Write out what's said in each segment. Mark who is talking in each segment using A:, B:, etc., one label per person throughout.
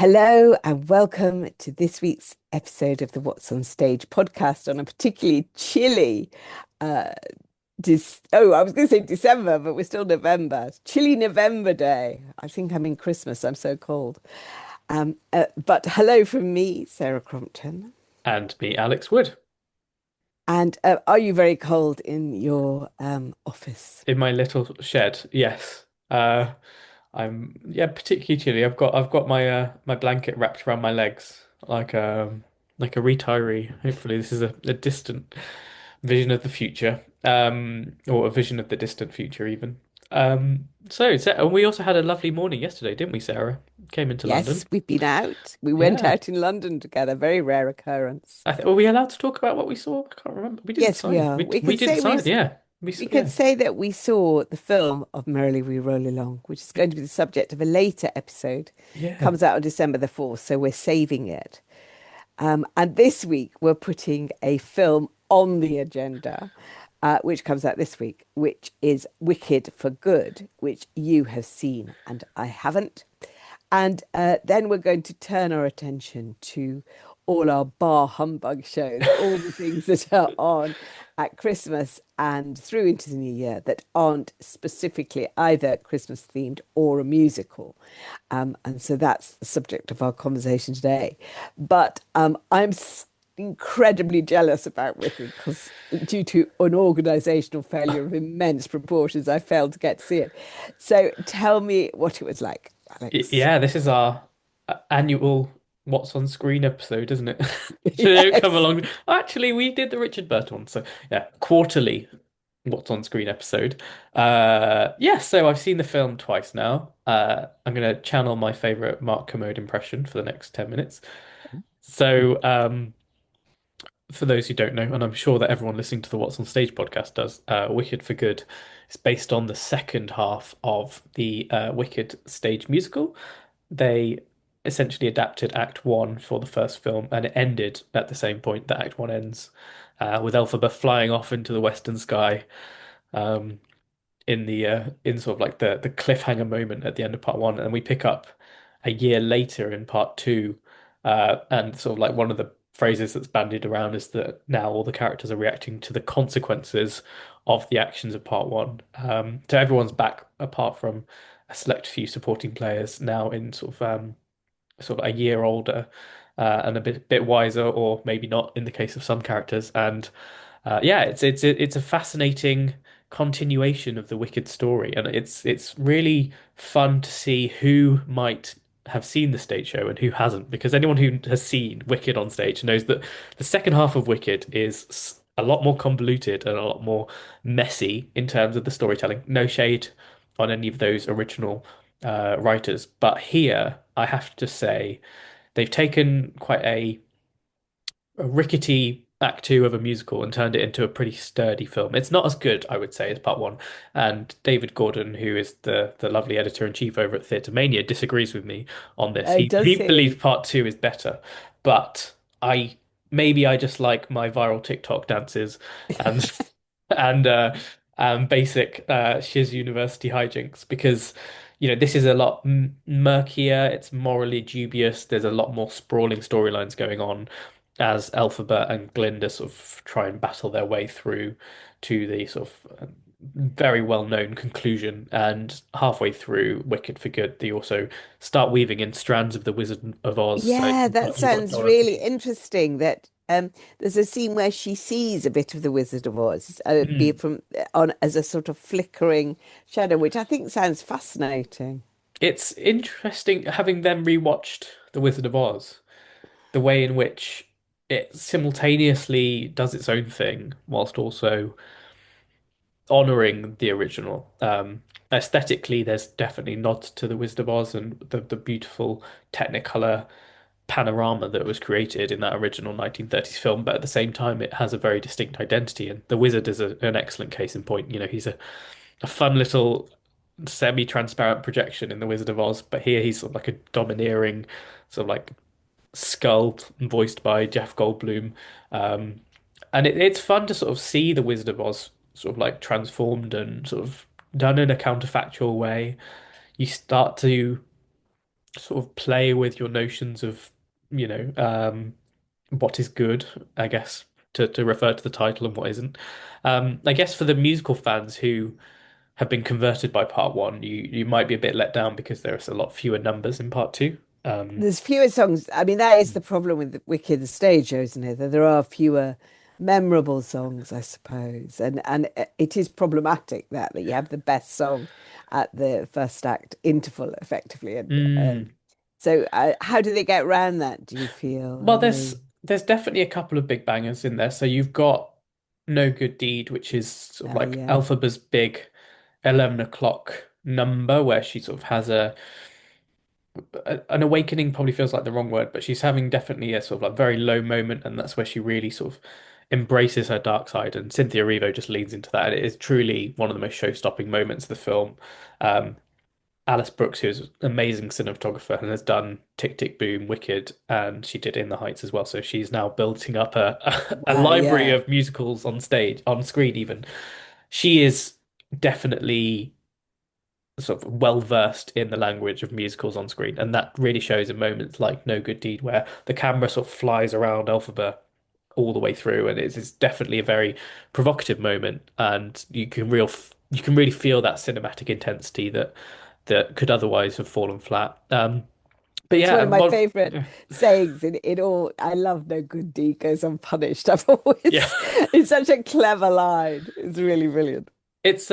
A: Hello and welcome to this week's episode of the What's on Stage podcast on a particularly chilly, uh, I was going to say December, but we're still November. Chilly November day. I think I'm in Christmas. I'm so cold. But hello from me, Sarah Crompton.
B: And me, Alex Wood,
A: And are you very cold in your office?
B: in my little shed. Yes. I'm particularly chilly. I've got my blanket wrapped around my legs like a retiree. Hopefully this is a distant vision of the future. Or a vision of the distant future even. And we also had a lovely morning yesterday, didn't we, Sarah? Came into
A: Yes,
B: London.
A: we've been out. We went
B: Yeah.
A: out in London together. Very rare occurrence.
B: Were we allowed to talk about what we saw? I can't remember. We didn't
A: Yes, we
B: decide.
A: are.
B: We did decide, yeah. We
A: We
B: saw,
A: could
B: yeah.
A: say that we saw the film of Merrily We Roll Along, which is going to be the subject of a later episode.
B: Yeah.
A: Comes out on December the 4th, so we're saving it. And this week we're putting a film on the agenda, which comes out this week, which is Wicked for Good, which you have seen and I haven't. And then we're going to turn our attention to all our bar humbug shows, all the things that are on at Christmas and through into the new year that aren't specifically either Christmas themed or a musical. And so that's the subject of our conversation today. But incredibly jealous about Wicked because due to an organizational failure of immense proportions, I failed to get to see it. So tell me what it was like, Alex.
B: Yeah, this is our annual What's on Screen episode, isn't it? To come
A: Yes.
B: along. Actually, we did the Richard Burton one, so yeah, quarterly What's on Screen episode. Yeah, so I've seen the film twice now. I'm gonna channel my favorite Mark Kermode impression for the next 10 minutes. So, for those who don't know, and I'm sure that everyone listening to the What's on Stage podcast does, Wicked for Good is based on the second half of the Wicked stage musical. They essentially adapted Act One for the first film, and it ended at the same point that Act One ends, with Elphaba flying off into the western sky, um, in sort of like the cliffhanger moment at the end of part one, and we pick up a year later in part two, and sort of like one of the phrases that's bandied around is that now all the characters are reacting to the consequences of the actions of part one. So everyone's back apart from a select few supporting players now in sort of a year older, and a bit wiser, or maybe not in the case of some characters. And yeah, it's a fascinating continuation of the Wicked story, and it's really fun to see who might have seen the stage show and who hasn't, because anyone who has seen Wicked on stage knows that the second half of Wicked is a lot more convoluted and a lot more messy in terms of the storytelling. No shade on any of those original writers, but here I have to say they've taken quite a rickety act two of a musical and turned it into a pretty sturdy film. It's not as good, I would say, as part one. And David Gordon, who is the lovely editor in chief over at Theatre Mania, disagrees with me on this.
A: Oh,
B: He
A: does
B: believes
A: he?
B: part two is better, but I maybe I just like my viral TikTok dances and and basic Shiz University hijinks, because this is a lot murkier. It's morally dubious. There's a lot more sprawling storylines going on as Elphaba and Glinda sort of try and battle their way through to the sort of very well-known conclusion. And halfway through Wicked for Good, they also start weaving in strands of the Wizard of Oz. So
A: Yeah,
B: you've
A: that
B: got
A: sounds really
B: Dorothy.
A: interesting. That there's a scene where she sees a bit of the Wizard of Oz, be it
B: Mm.
A: from on as a sort of flickering shadow, which I think sounds fascinating.
B: It's interesting having then rewatched The Wizard of Oz, the way in which it simultaneously does its own thing whilst also honoring the original. Aesthetically, there's definitely nods to the Wizard of Oz and the beautiful Technicolor panorama that was created in that original 1930s film. But at the same time, it has a very distinct identity. And the Wizard is an excellent case in point. He's a fun little semi-transparent projection in the Wizard of Oz, but here he's sort of like a domineering, sort of like skull voiced by Jeff Goldblum. Um, and it's fun to sort of see the Wizard of Oz sort of like transformed and sort of done in a counterfactual way. You start to sort of play with your notions of, you know, what is good, I guess, to refer to the title and what isn't. I guess for the musical fans who have been converted by part one, you might be a bit let down because there's a lot fewer numbers in part two. Um,
A: There's fewer songs. I mean, that is the problem with the Wicked the stage show, isn't it? That there are fewer memorable songs, I suppose, and it is problematic that you have the best song at the first act interval, effectively. And
B: mm,
A: so, how do they get around that? Do you feel?
B: well,
A: How do
B: there's
A: they?
B: there's definitely a couple of big bangers in there. So you've got No Good Deed, which is sort of
A: Oh
B: like
A: yeah,
B: Elphaba's big 11 o'clock number where she sort of has an awakening probably feels like the wrong word, but she's having definitely a sort of like very low moment, and that's where she really sort of embraces her dark side. And Cynthia Erivo just leans into that. And it is truly one of the most show-stopping moments of the film. Um, Alice Brooks, who's an amazing cinematographer and has done Tick Tick Boom, Wicked, and she did In the Heights as well. So she's now building up a
A: wow,
B: library
A: yeah.
B: of musicals on stage, on screen even. She is definitely sort of well versed in the language of musicals on screen, and that really shows in moments like No Good Deed, where the camera sort of flies around Elphaba all the way through, and it's definitely a very provocative moment, and you can really feel that cinematic intensity that could otherwise have fallen flat. But
A: It's
B: yeah,
A: one of
B: and
A: my
B: what,
A: favorite
B: yeah,
A: sayings in all. I love no good deed goes unpunished. I've
B: yeah.
A: always, it's such a clever line. It's really brilliant.
B: It's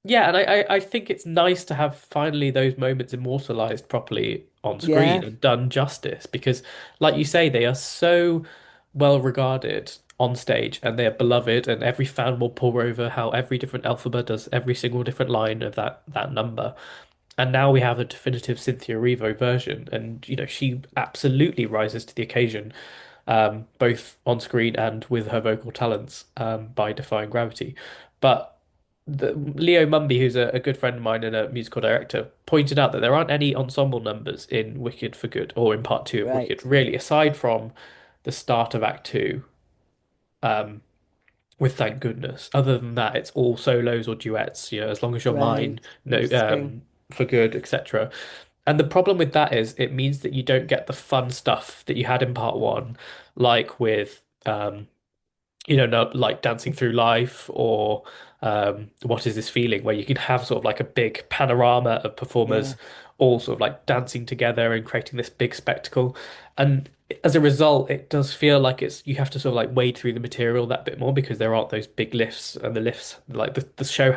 B: yeah, and I think it's nice to have finally those moments immortalized properly on screen
A: Yeah,
B: and done justice because, like you say, they are so well regarded on stage and they are beloved, and every fan will pore over how every different alphabet does every single different line of that number. And now we have a definitive Cynthia Erivo version, and she absolutely rises to the occasion, both on screen and with her vocal talents, by defying gravity. But Leo Mumby, who's a good friend of mine and a musical director, pointed out that there aren't any ensemble numbers in Wicked for Good or in part two of Wicked,
A: right,
B: really, aside from the start of Act Two, um, with Thank Goodness. Other than that, it's all solos or duets, as long as you're mine,
A: right.
B: no,
A: Interesting.
B: for good, etc. And the problem with that is it means that you don't get the fun stuff that you had in part one, like with no, like Dancing Through Life or What Is This Feeling, where you can have sort of like a big panorama of
A: Yeah.
B: performers all sort of like dancing together and creating this big spectacle. And as a result, it does feel like you have to sort of like wade through the material that bit more because there aren't those big lifts, and the lifts, like the film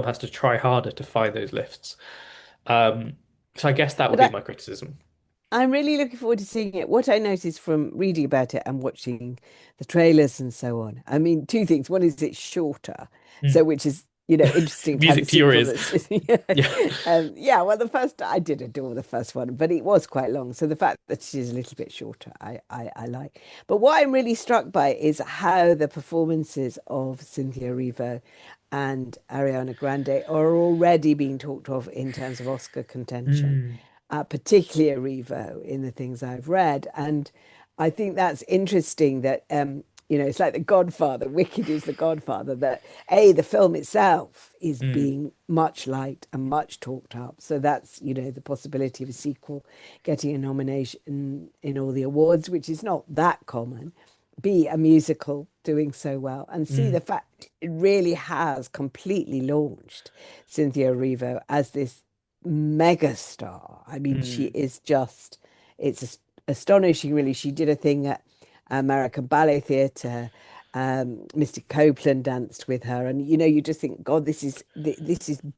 B: has to try harder to find those lifts. Um, so I guess that would
A: But
B: be my criticism.
A: I'm really looking forward to seeing it. What I noticed from reading about it and watching the trailers and so on. I mean, two things. One is it's shorter, so
B: Mm.
A: which is, interesting to have a
B: Music to your
A: sequel
B: ears.
A: that's
B: Yeah.
A: yeah, well, the first I did adore the first one, but it was quite long. So the fact that she's a little bit shorter, I like. But what I'm really struck by is how the performances of Cynthia Erivo and Ariana Grande are already being talked of in terms of Oscar contention,
B: Mm,
A: particularly Erivo in the things I've read. And I think that's interesting that, it's like The Godfather, Wicked is The Godfather, that the film itself is
B: mm,
A: being much liked and much talked up. So that's, the possibility of a sequel getting a nomination in all the awards, which is not that common. B, a musical doing so well, and C, the
B: mm,
A: fact it really has completely launched Cynthia Erivo as this megastar. I mean, she
B: mm.
A: is just, astonishing, really. She did a thing at American Ballet Theatre. Mr. Copeland danced with her, and you just think, God, this is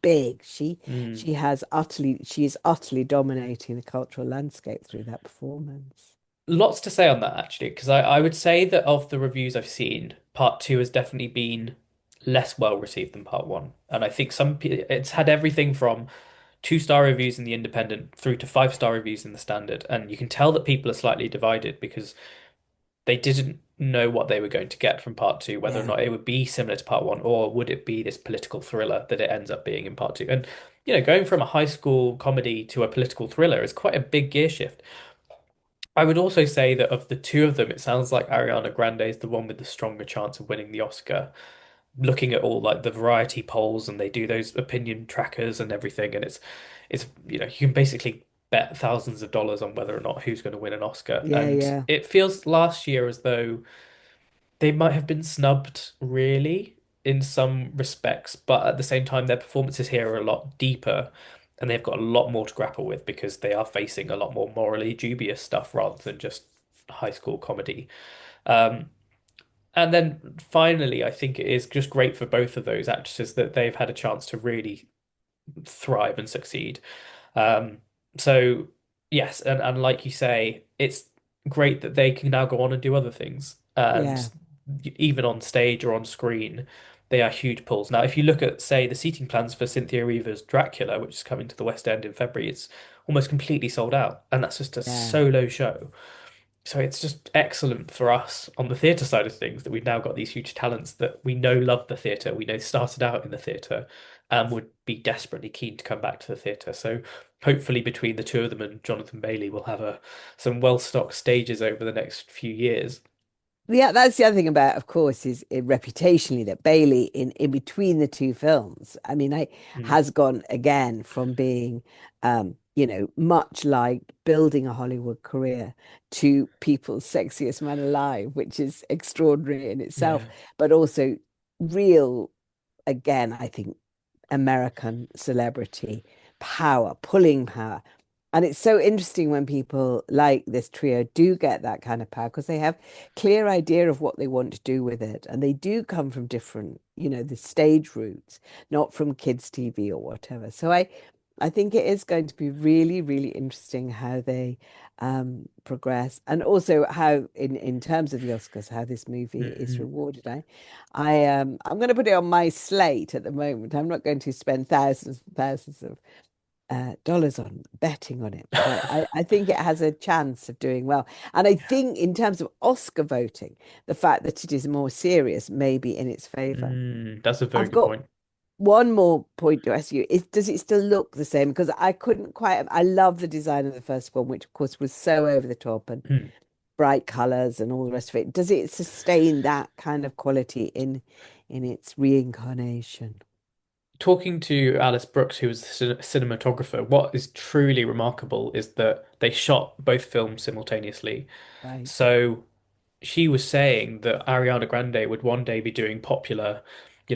A: big.
B: Mm.
A: She is utterly dominating the cultural landscape through that performance.
B: Lots to say on that actually, because I would say that of the reviews I've seen, part two has definitely been less well received than part one. And I think it's had everything from 2-star reviews in the Independent through to 5-star reviews in the Standard. And you can tell that people are slightly divided because they didn't know what they were going to get from part two, whether or
A: Yeah.
B: not it would be similar to part one, or would it be this political thriller that it ends up being in part two. And going from a high school comedy to a political thriller is quite a big gear shift. I would also say that of the two of them, it sounds like Ariana Grande is the one with the stronger chance of winning the Oscar. Looking at all like the variety polls, and they do those opinion trackers and everything, and it's you can basically bet thousands of dollars on whether or not who's going to win an Oscar.
A: Yeah,
B: And
A: yeah,
B: it feels last year as though they might have been snubbed, really, in some respects, but at the same time, their performances here are a lot deeper and they've got a lot more to grapple with because they are facing a lot more morally dubious stuff rather than just high school comedy. Um, and then finally, I think it is just great for both of those actresses that they've had a chance to really thrive and succeed. Um, so yes, and like you say, it's great that they can now go on and do other things. And
A: yeah,
B: even on stage or on screen, they are huge pulls. Now, if you look at, say, the seating plans for Cynthia Erivo's Dracula, which is coming to the West End in February, it's almost completely sold out, and that's just a
A: yeah.
B: solo show. So it's just excellent for us on the theatre side of things that we've now got these huge talents that we know love the theatre, we know started out in the theatre and would be desperately keen to come back to the theatre. So hopefully between the two of them and Jonathan Bailey, we'll have some well-stocked stages over the next few years.
A: Yeah, that's the other thing about, of course, is reputationally that Bailey in between the two films, I mean, I
B: Mm.
A: has gone again from being, much like building a Hollywood career to people's sexiest man alive, which is extraordinary in itself,
B: Yeah.
A: but also real, again, I think American celebrity power, pulling power. And it's so interesting when people like this trio do get that kind of power because they have clear idea of what they want to do with it. And they do come from different, the stage routes, not from kids' TV or whatever. So I think it is going to be really, really interesting how they progress, and also how, in terms of the Oscars, how this movie is
B: Mhm.
A: rewarded. I'm going to put it on my slate at the moment. I'm not going to spend thousands and thousands of dollars on betting on it, but I think it has a chance of doing well. And I think in terms of Oscar voting, the fact that it is more serious may be in its favor.
B: That's a very
A: I've
B: good
A: got
B: point.
A: one more point to ask you. Does it still look the same? Because I couldn't quite, I love the design of the first one, which of course was so over the top and
B: Mm.
A: bright colors and all the rest of it. Does it sustain that kind of quality in its reincarnation?
B: Talking to Alice Brooks, who was the cinematographer, what is truly remarkable is that they shot both films simultaneously.
A: Right.
B: So she was saying that Ariana Grande would one day be doing popular,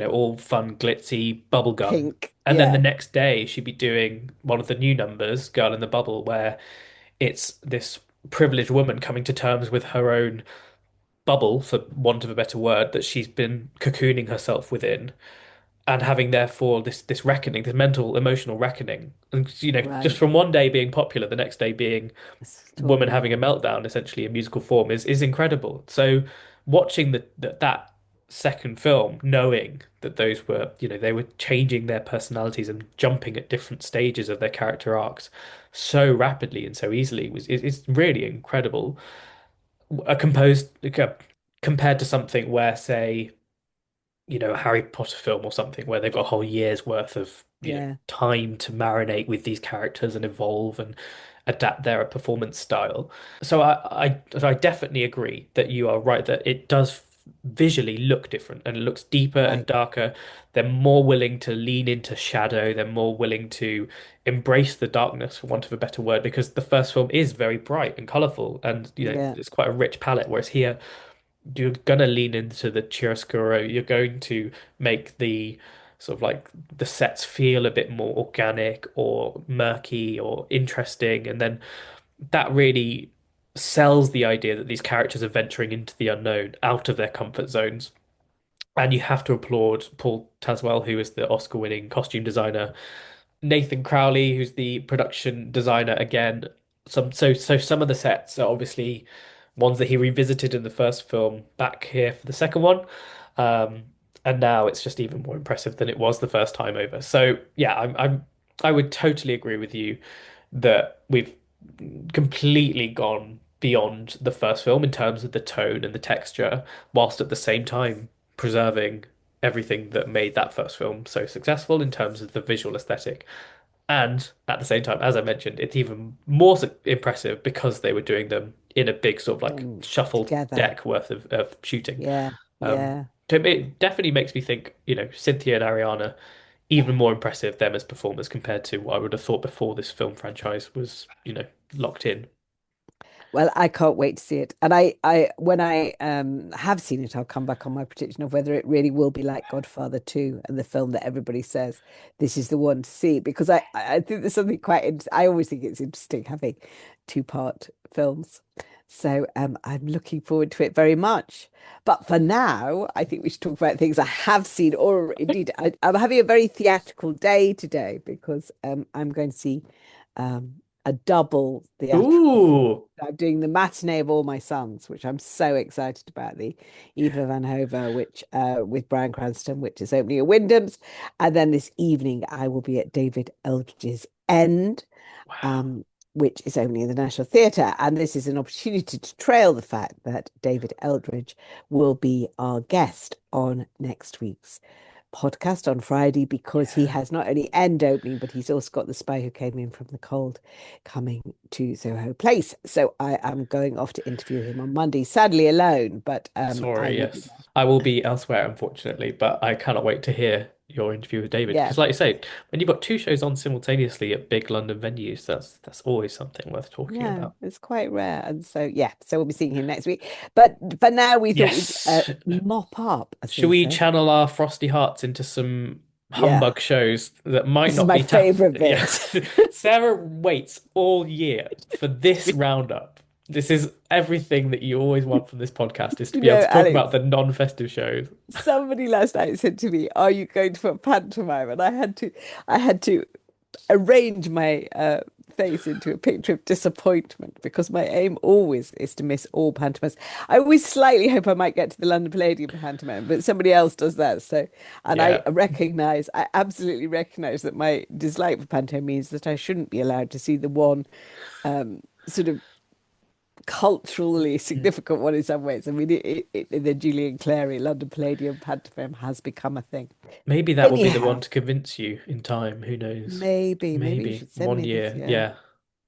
B: all fun, glitzy bubblegum.
A: Pink.
B: And then the
A: Yeah.
B: next day she'd be doing one of the new numbers, Girl in the Bubble, where it's this privileged woman coming to terms with her own bubble, for want of a better word, that she's been cocooning herself within and having therefore this reckoning, this mental emotional reckoning, and just
A: Right.
B: from one day being popular, the next day being woman having a
A: Extraordinary.
B: meltdown, essentially a musical form, is incredible. So watching that second film, knowing that those were, they were changing their personalities and jumping at different stages of their character arcs so rapidly and so easily is really incredible. A composed compared to something where, say, a Harry Potter film or something where they've got a whole year's worth of,
A: Yeah.
B: time to marinate with these characters and evolve and adapt their performance style. So I definitely agree that you are right that it does visually look different and it looks deeper and
A: Right.
B: darker. They're more willing to lean into shadow. They're more willing to embrace the darkness, for want of a better word, because the first film is very bright and colorful and
A: Yeah.
B: it's quite a rich palette. Whereas here you're gonna lean into the chiaroscuro. You're going to make the sort of like the sets feel a bit more organic or murky or interesting, and then that really sells the idea that these characters are venturing into the unknown, out of their comfort zones. And you have to applaud Paul Tazwell, who is the Oscar-winning costume designer, Nathan Crowley, who's the production designer again. Some of the sets are obviously ones that he revisited in the first film back here for the second one. Um, and now it's just even more impressive than it was the first time over. So yeah, I would totally agree with you that we've completely gone beyond the first film in terms of the tone and the texture, whilst at the same time preserving everything that made that first film so successful in terms of the visual aesthetic. And at the same time, as I mentioned, it's even more impressive because they were doing them in a big sort of like shuffle
A: Together.
B: deck worth of shooting.
A: Yeah.
B: Um,
A: Yeah.
B: so it definitely makes me think, Cynthia and Ariana, even more impressive them as performers compared to what I would have thought before this film franchise was, locked in.
A: Well, I can't wait to see it. And when I have seen it, I'll come back on my prediction of whether it really will be like Godfather 2 and the film that everybody says this is the one to see. Because I think there's something quite I always think it's interesting having two-part films. So I'm looking forward to it very much. But for now, I think we should talk about things I have seen, or indeed, I'm having a very theatrical day today because I'm going to see a double theatrical.
B: Ooh,
A: I'm doing the matinee of All My Sons, which I'm so excited about. The Eva Van Hove, which with Bryan Cranston, which is opening at Wyndham's, and then this evening I will be at David Eldridge's End,
B: wow.
A: um, which is opening in the National Theatre. And this is an opportunity to trail the fact that David Eldridge will be our guest on next week's podcast on Friday because he
B: Yeah.
A: has not only End opening, but he's also got The Spy Who Came In From the Cold coming to Soho Place. So I am going off to interview him on Monday, sadly alone, but I
B: Sorry,
A: will be
B: yes. I will be elsewhere, unfortunately, but I cannot wait to hear your interview with David.
A: there.
B: Because, like you say, when you've got two shows on simultaneously at big London venues, that's always something worth talking
A: No,
B: about.
A: it's quite rare. And so, yeah, so we'll be seeing him next week. But for now, we thought we'd
B: Yes.
A: mop up, as
B: Should
A: they
B: we
A: say.
B: channel our frosty hearts into some
A: Yeah,
B: humbug shows that might
A: this is
B: not
A: my
B: be tap?
A: favorite
B: Yeah.
A: bit.
B: Sarah waits all year for this roundup. This is everything that you always want from this podcast is to
A: You
B: be able
A: know,
B: to talk about
A: Alex,
B: the non-festive shows.
A: somebody last night said to me, "Are you going to put pantomime?" And I had to arrange my face into a picture of disappointment because my aim always is to miss all pantomimes. I always slightly hope I might get to the London Palladium pantomime, but somebody else does that. So, and
B: Yeah.
A: I absolutely recognize that my dislike for pantomime means that I shouldn't be allowed to see the one sort of culturally
B: Mm.
A: significant one in some ways. I mean, the Julian Clary London Palladium pantomime has become a thing.
B: Maybe that will be the one
A: Anyhow,
B: to convince you in time. Who knows?
A: maybe you
B: Maybe
A: should send
B: one
A: me this.
B: year.
A: Yeah.
B: Yeah.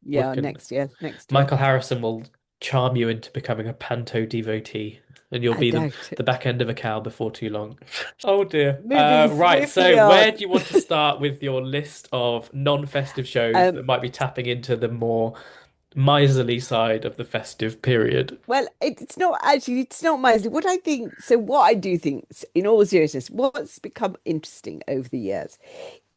B: We
A: Yeah,
B: can.
A: next year, next year.
B: Michael Harrison will charm you into becoming a panto devotee, and you'll
A: I
B: be
A: doubt
B: the
A: it.
B: back end of a cow before too long. Oh dear.
A: Moving
B: Right.
A: swiftly
B: So,
A: on.
B: where do you want to start with your list of non-festive shows
A: Um,
B: that might be tapping into the more miserly side of the festive period?
A: well, it's not actually, it's not mostly what I think. So, what I do think, in all seriousness, what's become interesting over the years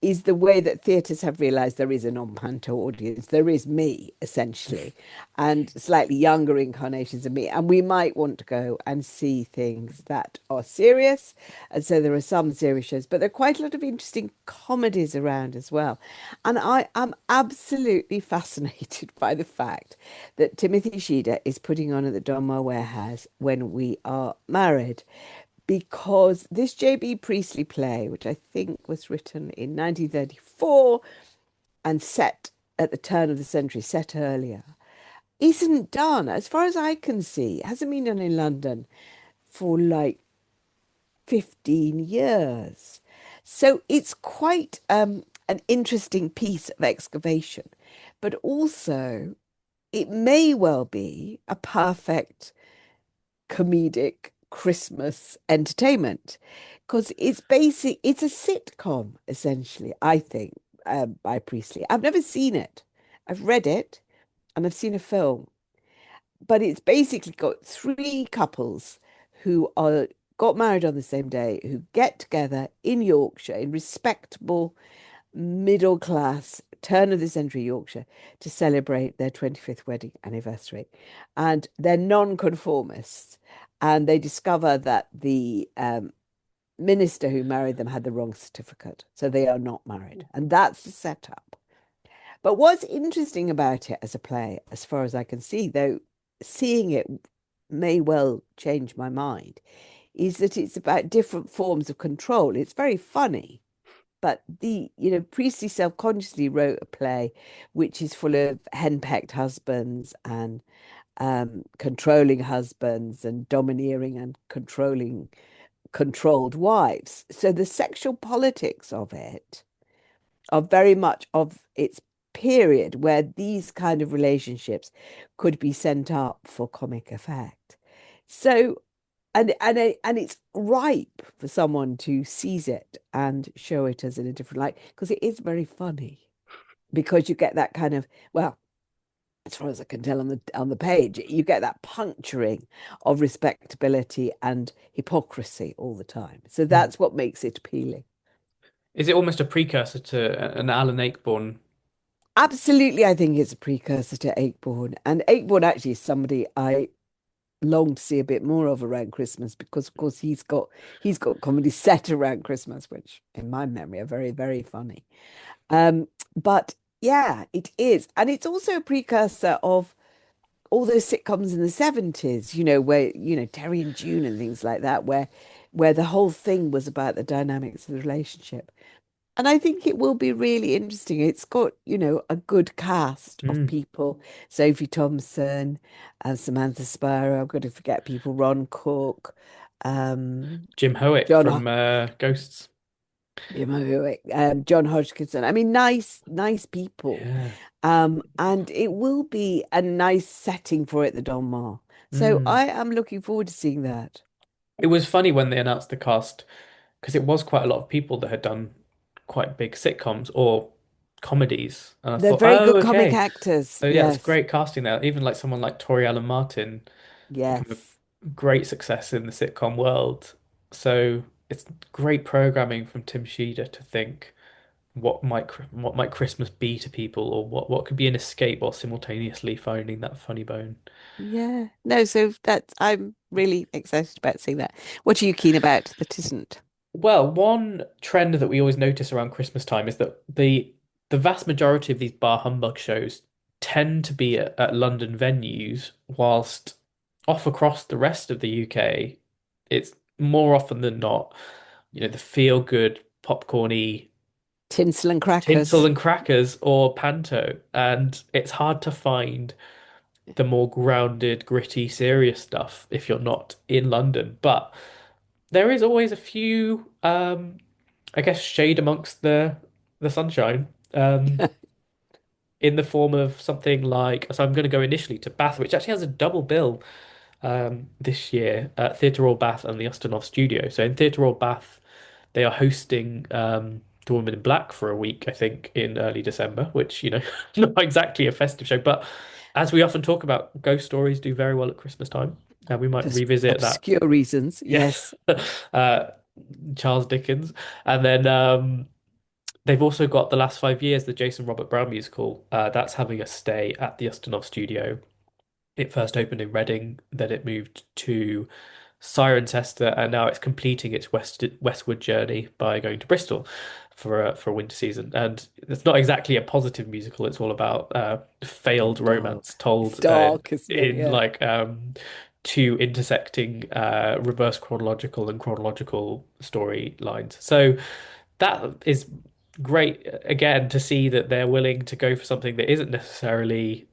A: is the way that theatres have realised there is a non-panto audience. There is me, essentially, and slightly younger incarnations of me. And we might want to go and see things that are serious. And so there are some serious shows, but there are quite a lot of interesting comedies around as well. And I am absolutely fascinated by the fact that Timothy Sheeda is putting on at the Donmar Warehouse When We Are Married because this J.B. Priestley play, which I think was written in 1934 and set at the turn of the century, set earlier, isn't done, as far as I can see, it hasn't been done in London for like 15 years. So it's quite an interesting piece of excavation, but also it may well be a perfect comedic Christmas entertainment because it's a sitcom essentially, I think, by Priestley. I've never seen it. I've read it and I've seen a film, but it's basically got three couples who are got married on the same day who get together in Yorkshire in respectable middle class turn of the century Yorkshire to celebrate their 25th wedding anniversary. And they're non-conformists. And they discover that the minister who married them had the wrong certificate. So they are not married. And that's the setup. But what's interesting about it as a play, as far as I can see, though seeing it may well change my mind, is that it's about different forms of control. It's very funny. But Priestley self-consciously wrote a play which is full of henpecked husbands and controlling husbands and domineering and controlled wives. So the sexual politics of it are very much of its period where these kind of relationships could be sent up for comic effect. So and it's ripe for someone to seize it and show it as in a different light because it is very funny because you get that kind of, well, as far as I can tell on the page, you get that puncturing of respectability and hypocrisy all the time. So
B: Mm.
A: that's what makes it appealing.
B: Is it almost a precursor to an Alan Ayckbourn?
A: Absolutely, I think it's a precursor to Acheborn. And Acheborn actually is somebody I long to see a bit more of around Christmas because of course he's got comedy set around Christmas, which in my memory are very, very funny. But yeah, it is. And it's also a precursor of all those sitcoms in the 70s, where, Terry and June and things like that, where the whole thing was about the dynamics of the relationship. And I think it will be really interesting. It's got, a good cast of
B: Mm.
A: people. Sophie Thompson, Samantha Spiro, I'm going to forget people, Ron Cook, um,
B: Jim Howitt
A: John
B: from Ghosts.
A: John Hodgkinson. I mean, nice, nice people.
B: Yeah.
A: And it will be a nice setting for it, the Don Mar. So
B: Mm.
A: I am looking forward to seeing that.
B: It was funny when they announced the cast because it was quite a lot of people that had done quite big sitcoms or comedies. And I
A: They're
B: thought,
A: very
B: oh,
A: good comic
B: okay.
A: actors.
B: Oh, yeah, it's
A: Yes.
B: great casting there. Even like someone like Tori Allen Martin, kind of
A: Yes.
B: great success in the sitcom world. So it's great programming from Tim Sheeder to think what might Christmas be to people, or what could be an escape while simultaneously finding that funny bone.
A: Yeah. No, so that's I'm really excited about seeing that. What are you keen about that isn't?
B: Well, one trend that we always notice around Christmas time is that the vast majority of these bar humbug shows tend to be at London venues, whilst off across the rest of the UK, it's more often than not, the feel good, popcorny
A: Tinsel and
B: tinsel
A: crackers.
B: and crackers or panto, and it's hard to find the more grounded, gritty, serious stuff if you're not in London. But there is always a few, I guess, shade amongst the sunshine, in the form of something like. So I'm going to go initially to Bath, which actually has a double bill this year at Theatre Royal Bath and the Ustinov Studio. So in Theatre Royal Bath, they are hosting The Woman in Black for a week, I think, in early December, which, not exactly a festive show, but as we often talk about, ghost stories do very well at Christmas time. And we might
A: For
B: revisit that.
A: obscure reasons.
B: Yes.
A: Yes.
B: Uh, Charles Dickens. And then they've also got The Last 5 Years, the Jason Robert Brown musical. That's having a stay at the Ustinov Studio. It first opened in Reading, then it moved to Cirencester, and now it's completing its westward journey by going to Bristol for a winter season. And it's not exactly a positive musical. It's all about failed romance
A: Dark. It's
B: told
A: dark, isn't it?
B: in
A: Yeah.
B: like two intersecting reverse chronological and chronological storylines. So that is great again to see that they're willing to go for something that isn't necessarily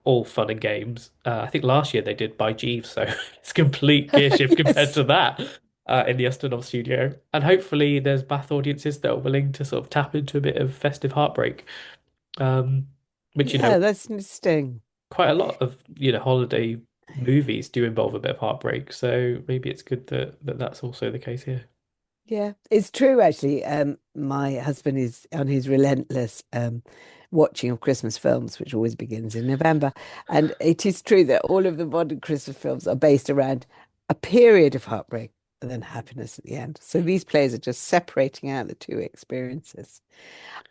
B: all fun and games. I think last year they did By Jeeves, so it's complete gear shift compared
A: Yes.
B: to that in the Ustinov studio. And hopefully there's Bath audiences that are willing to sort of tap into a bit of festive heartbreak, um, which,
A: Yeah, that's interesting.
B: quite a lot of, holiday movies do involve a bit of heartbreak. So maybe it's good that that's also the case here.
A: Yeah, it's true actually. My husband is on his relentless watching of Christmas films, which always begins in November. And it is true that all of the modern Christmas films are based around a period of heartbreak and then happiness at the end. So these plays are just separating out the two experiences.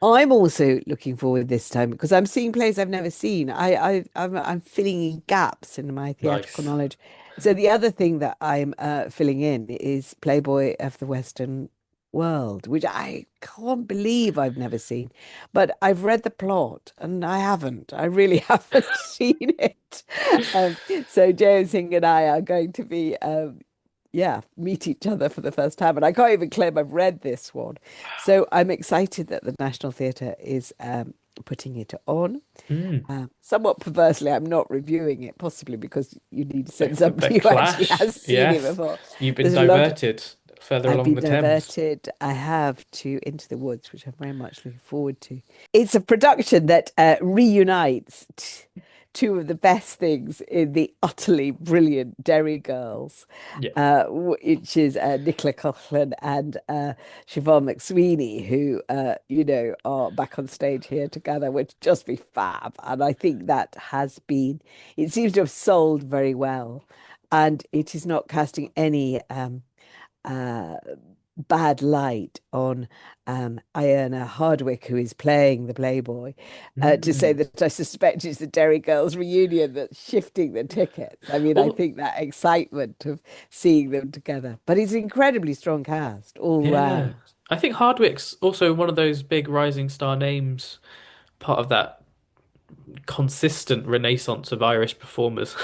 A: I'm also looking forward this time because I'm seeing plays I've never seen. I'm filling in gaps in my theatrical
B: Nice.
A: knowledge. So the other thing that I'm filling in is Playboy of the Western World, which I can't believe I've never seen. But I've read the plot and I haven't. I really haven't seen it. Um, so James Singh and I are going to be yeah, meet each other for the first time. And I can't even claim I've read this one. So I'm excited that the National Theatre is putting it on.
B: Mm.
A: Somewhat perversely, I'm not reviewing it, possibly because you need to send
B: The
A: somebody who actually
B: Clash.
A: has seen it
B: Yes.
A: before.
B: You've been
A: There's a lot.
B: diverted further
A: I've
B: along
A: been
B: the Thames.
A: diverted. I have to Into the Woods, which I'm very much looking forward to. It's a production that reunites two of the best things in the utterly brilliant Derry Girls,
B: Yeah.
A: which is Nicola Coughlan and Siobhan McSweeney, who are back on stage here together, would just be fab. And I think that has been, it seems to have sold very well, and it is not casting any uh, bad light on Iona Hardwick, who is playing the Playboy, to say
B: Mm.
A: that I suspect it's the Derry Girls reunion that's shifting the tickets. I mean, I
B: Well,
A: think that excitement of seeing them together. But it's an incredibly strong cast all
B: yeah.
A: round.
B: I think Hardwick's also one of those big rising star names, part of that consistent renaissance of Irish performers.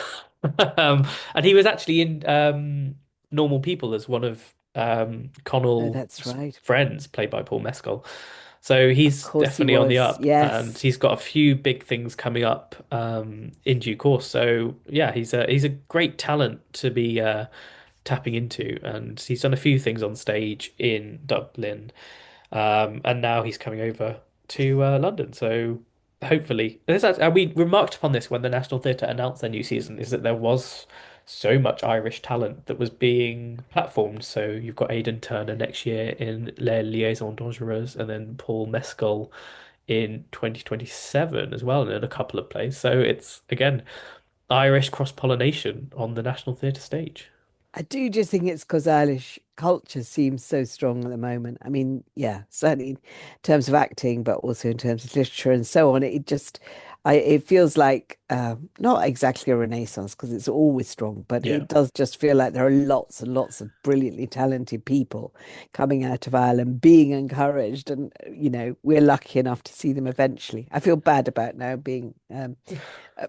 B: And he was actually in Normal People as one of
A: Oh,
B: Connell's
A: that's right.
B: friends, played by Paul Mescal. So
A: Of
B: he's
A: course he
B: definitely on the
A: was.
B: up, and
A: Yes.
B: he's got a few big things coming up in due course. So yeah, he's a great talent to be tapping into, and he's done a few things on stage in Dublin, and now he's coming over to London. So hopefully, we remarked upon this when the National Theatre announced their new season, is that there was so much Irish talent that was being platformed. So you've got Aidan Turner next year in Les Liaisons Dangereuses, and then Paul Mescal in 2027 as well, and in a couple of plays. So it's again Irish cross-pollination on the National Theatre stage.
A: I do just think it's because Irish culture seems so strong at the moment. I mean, yeah, certainly in terms of acting, but also in terms of literature and so on. It feels like not exactly a renaissance because it's always strong, but
B: Yeah.
A: it does just feel like there are lots and lots of brilliantly talented people coming out of Ireland, being encouraged, and we're lucky enough to see them eventually. I feel bad about now being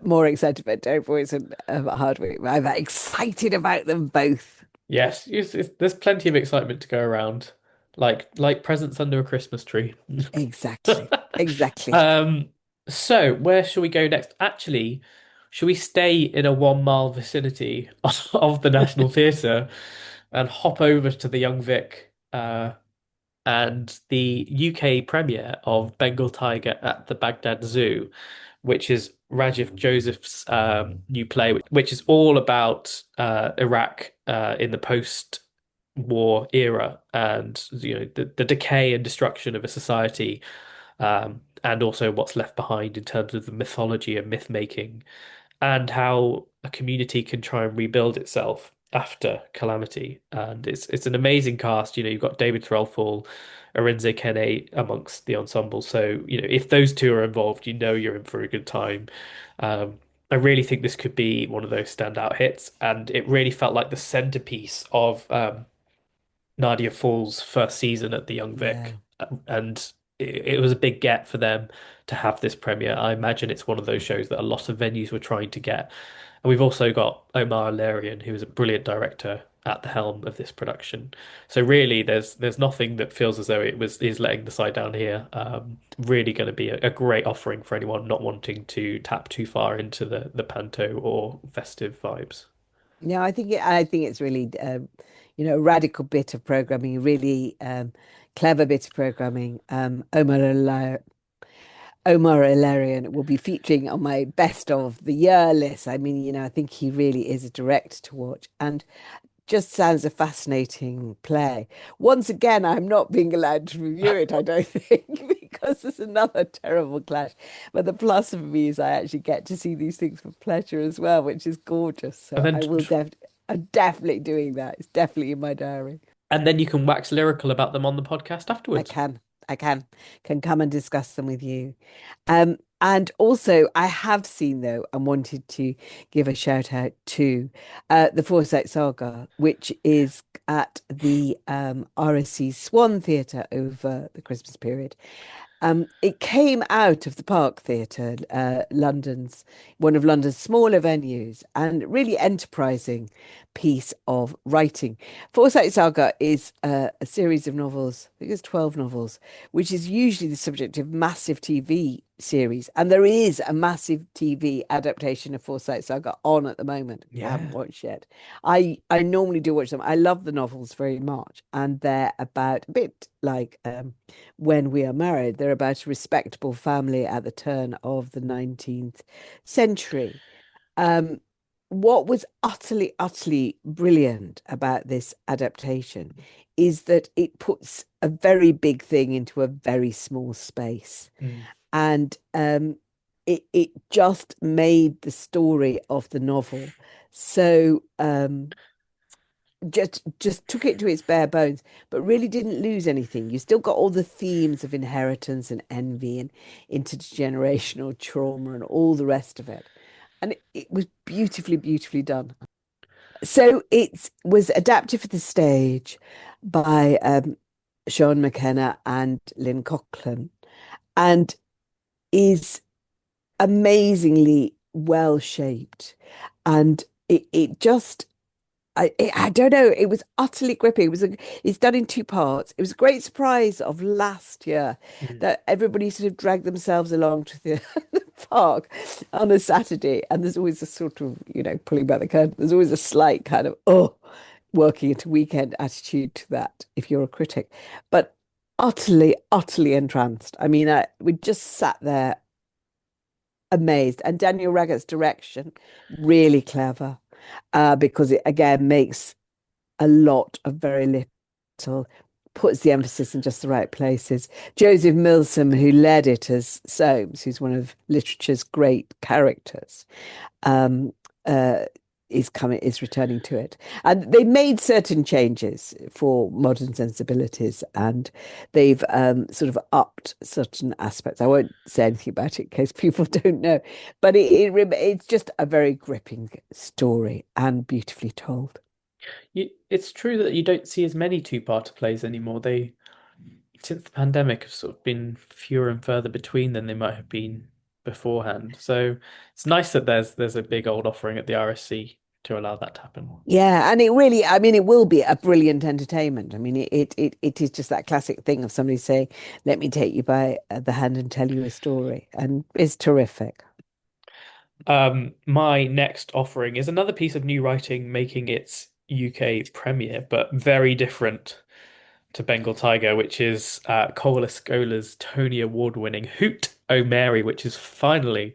A: more excited about Derek Boys and Hardwick. I'm excited about them both.
B: Yes, there's plenty of excitement to go around, like presents under a Christmas tree.
A: Exactly. Exactly.
B: Um, so where shall we go next? Actually, shall we stay in a 1 mile vicinity of the National Theatre and hop over to the Young Vic and the UK premiere of Bengal Tiger at the Baghdad Zoo, which is Rajiv Joseph's new play, which is all about Iraq in the post-war era, and the decay and destruction of a society, and also what's left behind in terms of the mythology and myth making, and how a community can try and rebuild itself after calamity. And it's an amazing cast. You've got David Threlfall, Arinze Kene amongst the ensemble. So, if those two are involved, you're in for a good time. Um, I really think this could be one of those standout hits, and it really felt like the centerpiece of Nadia Fall's first season at the Young
A: Yeah.
B: Vic, and it was a big get for them to have this premiere. I imagine it's one of those shows that a lot of venues were trying to get. And we've also got Omar Larian, who is a brilliant director at the helm of this production. So really, there's nothing that feels as though it was is letting the side down here. Really going to be a great offering for anyone not wanting to tap too far into the panto or festive vibes.
A: No, I think it's really a radical bit of programming, a really clever bit of programming. Omar Ilarian will be featuring on my best of the year list. I mean, I think he really is a direct to watch and just sounds a fascinating play. Once again, I'm not being allowed to review it, I don't think, because there's another terrible clash. But the plus for me is I actually get to see these things for pleasure as well, which is gorgeous.
B: And
A: So
B: then
A: I'm definitely doing that. It's definitely in my diary.
B: and then you can wax lyrical about them on the podcast
A: I
B: afterwards.
A: can, I can come and discuss them with you. And also, I have seen though, and wanted to give a shout out to the Forsyte Saga, which is at the RSC Swan Theatre over the Christmas period. It came out of the Park Theatre, London's one of London's smaller venues, and really enterprising piece of writing. Forsyte Saga is a series of novels, I think it's 12 novels, which is usually the subject of massive TV series, and there is a massive TV adaptation of Forsyte Saga on at the moment, which I haven't
B: Yeah.
A: watched yet. I normally do watch them. I love the novels very much, and they're about a bit like When We Are Married. They're about a respectable family at the turn of the 19th century. Um, what was utterly, utterly brilliant about this adaptation is that it puts a very big thing into a very small space.
B: Mm.
A: And it just made the story of the novel so just took it to its bare bones, but really didn't lose anything. You still got all the themes of inheritance and envy and intergenerational trauma and all the rest of it. And it was beautifully, beautifully done. So it was adapted for the stage by Sean McKenna and Lynn Coughlin, and is amazingly well shaped. And it just I don't know. It was utterly gripping. It's done in two parts. It was a great surprise of last year
B: Mm.
A: that everybody sort of dragged themselves along to the, the park on a Saturday, and there's always a sort of pulling back the curtain. There's always a slight kind of working at a weekend attitude to that if you're a critic, but utterly, utterly entranced. I mean, we just sat there amazed, and Daniel Raggett's direction really clever because it again makes a lot of very little, puts the emphasis in just the right places. Joseph Milsom, who led it as Soames, who's one of literature's great characters, um, uh, is returning to it. And they made certain changes for modern sensibilities, and they've sort of upped certain aspects. I won't say anything about it in case people don't know, but it's just a very gripping story and beautifully told.
B: It's true that you don't see as many two-parter plays anymore. Since the pandemic, have sort of been fewer and further between than they might have been beforehand. So it's nice that there's a big old offering at the RSC to allow that to happen.
A: Yeah, and it really, I mean, it will be a brilliant entertainment. I mean, it is just that classic thing of somebody saying, "Let me take you by the hand and tell you a story," and it's terrific.
B: My next offering is another piece of new writing making its UK premiere, but very different to Bengal Tiger, which is Cola Scola's Tony Award-winning Hoot O'Mary, which is finally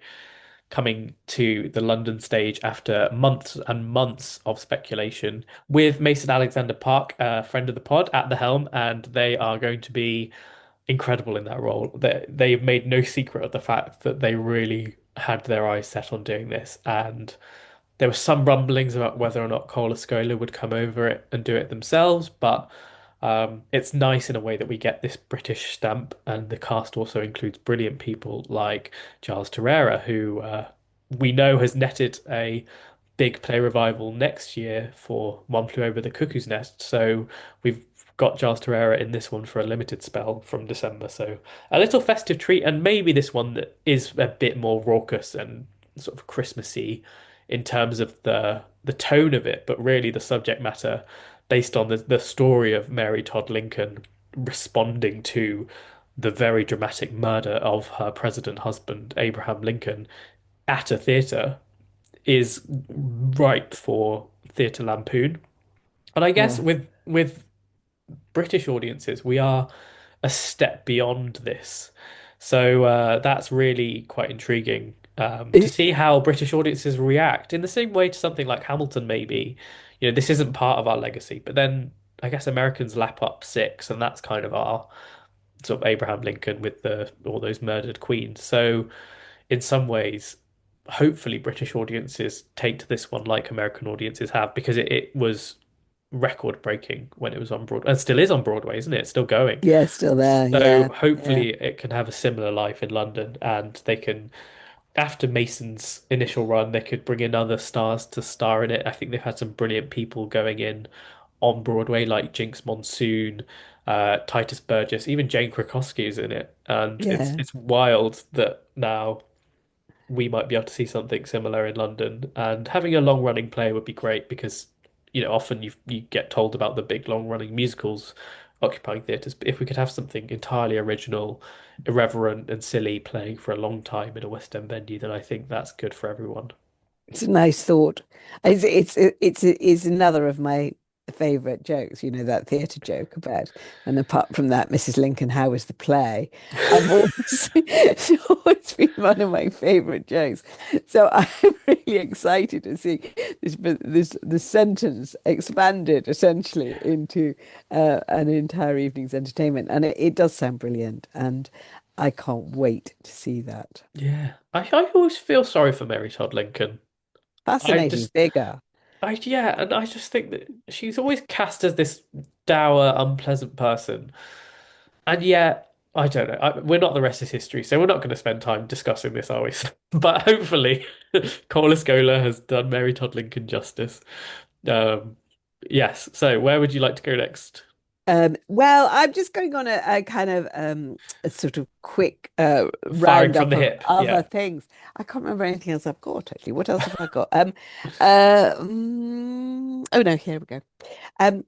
B: coming to the London stage after months and months of speculation, with Mason Alexander Park, a friend of the pod, at the helm, and they are going to be incredible in that role. They've made no secret of the fact that they really had their eyes set on doing this, and there were some rumblings about whether or not Cola Scola would come over it and do it themselves, but it's nice in a way that we get this British stamp, and the cast also includes brilliant people like Giles Terera, who we know has netted a big play revival next year for One Flew Over the Cuckoo's Nest. So we've got Giles Terera in this one for a limited spell from December. So a little festive treat, and maybe this one that is a bit more raucous and sort of Christmassy in terms of the tone of it, but really the subject matter based on the story of Mary Todd Lincoln responding to the very dramatic murder of her president husband, Abraham Lincoln, at a theatre is ripe for theatre lampoon. And I guess
A: Yeah.
B: with British audiences, we are a step beyond this. So that's really quite intriguing to
A: It-
B: see how British audiences react in the same way to something like Hamilton, maybe. This isn't part of our legacy, but then I guess Americans lap up six, and that's kind of our sort of Abraham Lincoln with the all those murdered queens. So in some ways, hopefully British audiences take to this one like American audiences have, because it was record breaking when it was on Broadway and still is on Broadway, isn't it? It's still going.
A: yeah, still there.
B: So
A: Yeah, yeah,
B: hopefully it can have a similar life in London, and they can, after Mason's initial run, they could bring in other stars to star in it. I think they've had some brilliant people going in on Broadway, like Jinx Monsoon, Titus Burgess, even Jane Krakowski is in it, and it's
A: yeah.
B: it's wild that now we might be able to see something similar in London. And having a long running play would be great because, often you get told about the big long running musicals occupying theatres, but if we could have something entirely original, irreverent, and silly playing for a long time in a West End venue, then I think that's good for everyone.
A: It's a nice thought. It's another of my favorite jokes, you know, that theatre joke about. And apart from that, Mrs. Lincoln, how was the play? I've always it's always been one of my favorite jokes. So I'm really excited to see this sentence expanded essentially into an entire evening's entertainment, and it does sound brilliant, and I can't wait to see that.
B: Yeah, I always feel sorry for Mary Todd Lincoln. I
A: Fascinating
B: just
A: figure.
B: yeah, and I just think that she's always cast as this dour, unpleasant person. And yet, I don't know. We're not the rest is history, so we're not going to spend time discussing this, are we? But hopefully, Cole Escola has done Mary Todd Lincoln justice. Um, yes. So, where would you like to go next?
A: Well, I'm just going on a kind of a sort of quick
B: Firing from
A: roundup
B: the
A: of
B: hip.
A: other
B: Yeah.
A: things. I can't remember anything else I've got actually. What else have I got? Oh no, here we go. Um,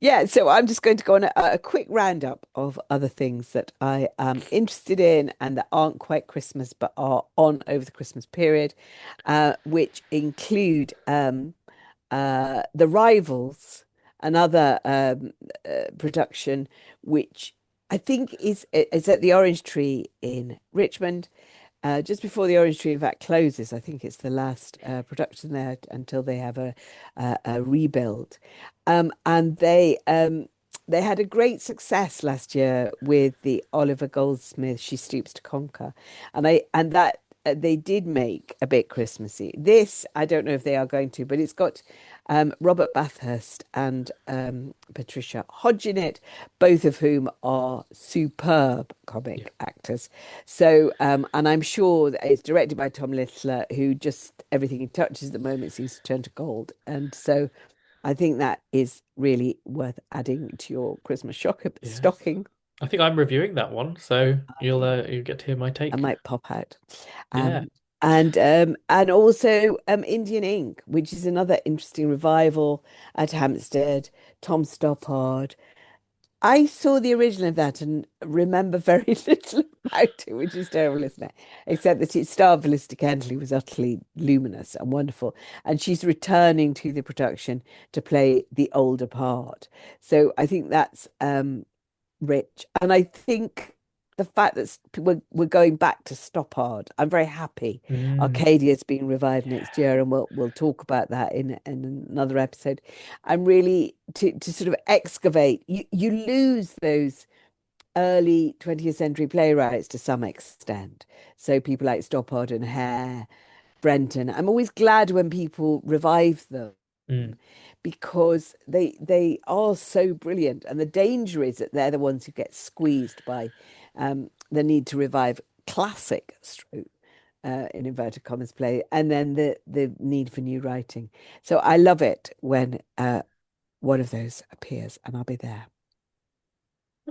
A: yeah, so I'm just going to go on a quick roundup of other things that I am interested in and that aren't quite Christmas but are on over the Christmas period, which include The Rivals, another production, which I think is at the Orange Tree in Richmond. Just before the Orange Tree, in fact, closes. I think it's the last production there until they have a rebuild. And they had a great success last year with the Oliver Goldsmith "She Stoops to Conquer," and that they did make a bit Christmassy. This I don't know if they are going to, but it's got Robert Bathurst and Patricia Hodge in it, both of whom are superb
B: Yeah.
A: comic actors. So, and I'm sure that it's directed by Tom Littler, who just everything he touches at the moment seems to turn to gold. And so I think that is really worth adding to your Christmas
B: Yes.
A: stocking.
B: I think I'm reviewing that one, so you'll get to hear my
A: I
B: take.
A: might pop out.
B: Yeah.
A: Um, and also Indian Ink, which is another interesting revival at Hampstead. Tom Stoppard. I saw the original of that and remember very little about it, which is terrible, isn't it? Except that its star Felicity Kentley was utterly luminous and wonderful, and she's returning to the production to play the older part. So I think that's rich. And I think the fact that we're going back to Stoppard, I'm very happy.
B: Mm,
A: Arcadia's being revived next year, and we'll talk about that in another episode. I'm really to sort of excavate. You lose those early 20th century playwrights to some extent. So people like Stoppard and Hare, Brenton. I'm always glad when people revive them
B: mm,
A: because they are so brilliant. And the danger is that they're the ones who get squeezed by the need to revive classic stroke in inverted commas play, and then the need for new writing. So I love it when one of those appears, and I'll be there.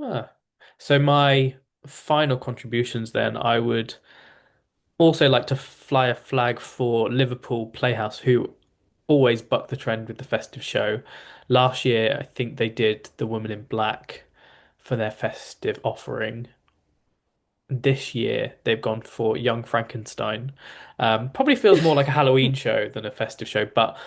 B: ah. So my final contributions then, I would also like to fly a flag for Liverpool Playhouse, who always buck the trend with the festive show. Last year, I think they did The Woman in Black for their festive offering. This year, they've gone for Young Frankenstein. Probably feels more like a Halloween show than a festive show, but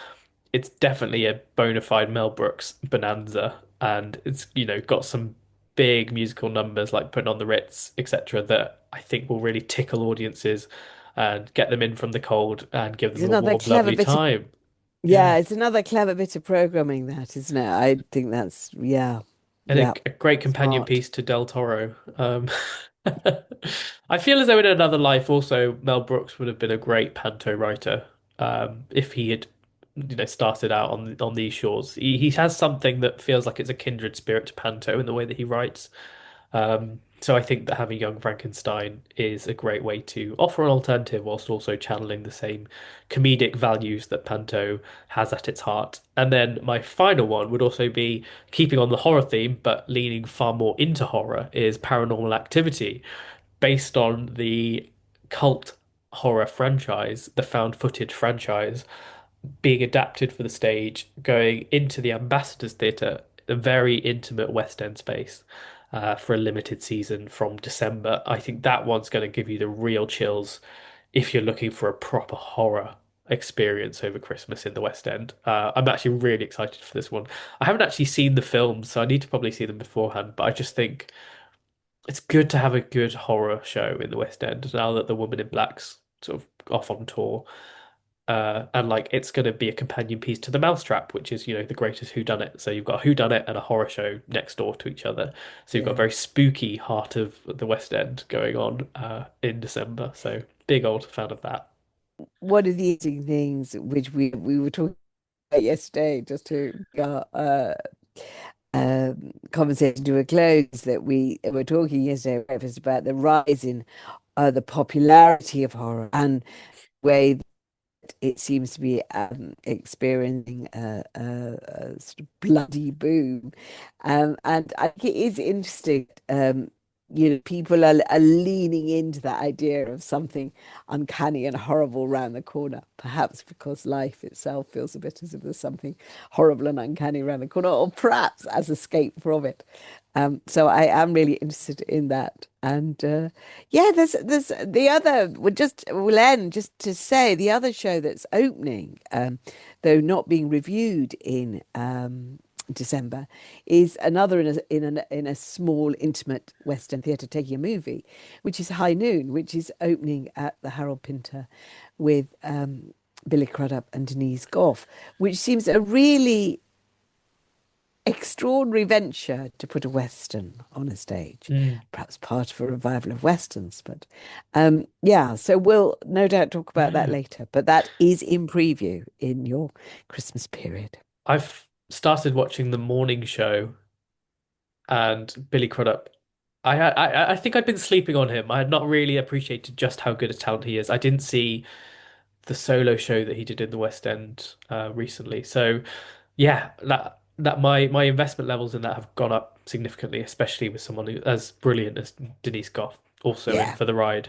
B: it's definitely a bona fide Mel Brooks bonanza, and it's got some big musical numbers like Putting on the Ritz, etc. that I think will really tickle audiences and get them in from the cold and give
A: It's
B: them a
A: another
B: warm,
A: clever
B: lovely
A: bit of
B: time.
A: Yeah,
B: Yeah.
A: it's another clever bit of programming that, isn't it? I think that's
B: And
A: yeah,
B: a great companion
A: smart.
B: piece to Del Toro. I feel as though in another life, also Mel Brooks would have been a great panto writer if he had, started out on these shores. He has something that feels like it's a kindred spirit to panto in the way that he writes. So I think that having Young Frankenstein is a great way to offer an alternative whilst also channeling the same comedic values that Panto has at its heart. And then my final one would also be keeping on the horror theme, but leaning far more into horror, is Paranormal Activity, based on the cult horror franchise, the found footage franchise, being adapted for the stage, going into the Ambassadors Theatre. a very intimate West End space for a limited season from December. I think that one's going to give you the real chills if you're looking for a proper horror experience over Christmas in the West End. I'm actually really excited for this one. I haven't actually seen the films, so I need to probably see them beforehand, but I just think it's good to have a good horror show in the West End now that the Woman in Black's sort of off on tour. And like it's going to be a companion piece to the Mousetrap, which is, the greatest whodunit. So you've got a whodunit and a horror show next door to each other. So you've got a
A: Yeah.
B: very spooky heart of the West End going on in December. So big old fan of that.
A: One of the interesting things which we were talking about yesterday, just to conversation to a close, that we were talking yesterday at breakfast about the rise in the popularity of horror and way that it seems to be experiencing a sort of bloody boom. And I think it is interesting. People are leaning into that idea of something uncanny and horrible around the corner, perhaps because life itself feels a bit as if there's something horrible and uncanny around the corner, or perhaps as escape from it. So I am really interested in that. And yeah, there's the other. We'll end just to say the other show that's opening, though not being reviewed in December, is another in a small intimate Western theatre taking a movie, which is High Noon, which is opening at the Harold Pinter with Billy Crudup and Denise Gough, which seems a really extraordinary venture to put a Western on a stage,
B: Mm.
A: perhaps part of a revival of Westerns. But yeah, so we'll no doubt talk about that later. But that is in preview in your Christmas period.
B: I've started watching the morning show and Billy Crudup. I think I'd been sleeping on him. I had not really appreciated just how good a talent he is. I didn't see the solo show that he did in the West End recently. So yeah, that my investment levels in that have gone up significantly, especially with someone who as brilliant as Denise Gough also in
A: Yeah.
B: for the ride.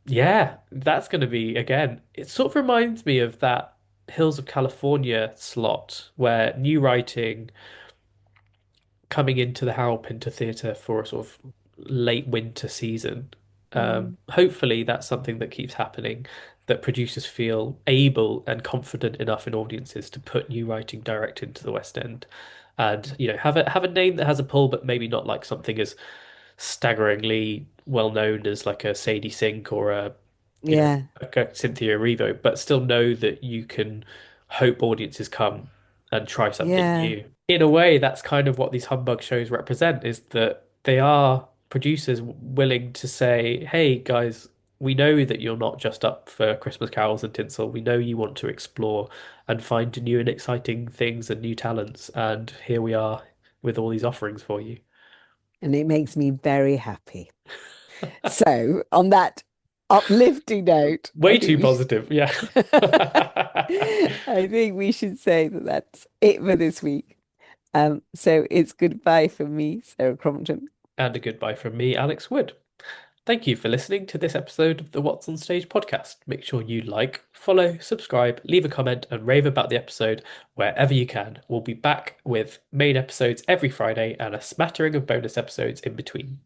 B: Yeah, that's going to be again. It sort of reminds me of that Hills of California slot where new writing coming into the Harold Pinter Theatre for a sort of late winter season.
A: Mm.
B: Hopefully, that's something that keeps happening, that producers feel able and confident enough in audiences to put new writing direct into the West End, and have a name that has a pull, but maybe not like something as staggeringly well known as like a Sadie Sink or you know,
A: Yeah.
B: a Cynthia Erivo, but still know that you can hope audiences come and try something
A: Yeah.
B: new. In a way, that's kind of what these humbug shows represent, is that they are producers willing to say, hey guys, we know that you're not just up for Christmas carols and tinsel. We know you want to explore and find new and exciting things and new talents. And here we are with all these offerings for you.
A: And it makes me very happy. So, on that uplifting note, I
B: Way
A: think
B: too
A: we should
B: positive. Yeah.
A: I think we should say that that's it for this week. So it's goodbye from me, Sarah Crompton.
B: And a goodbye from me, Alex Wood. Thank you for listening to this episode of the What's on Stage podcast. Make sure you like, follow, subscribe, leave a comment, and rave about the episode wherever you can. We'll be back with main episodes every Friday and a smattering of bonus episodes in between.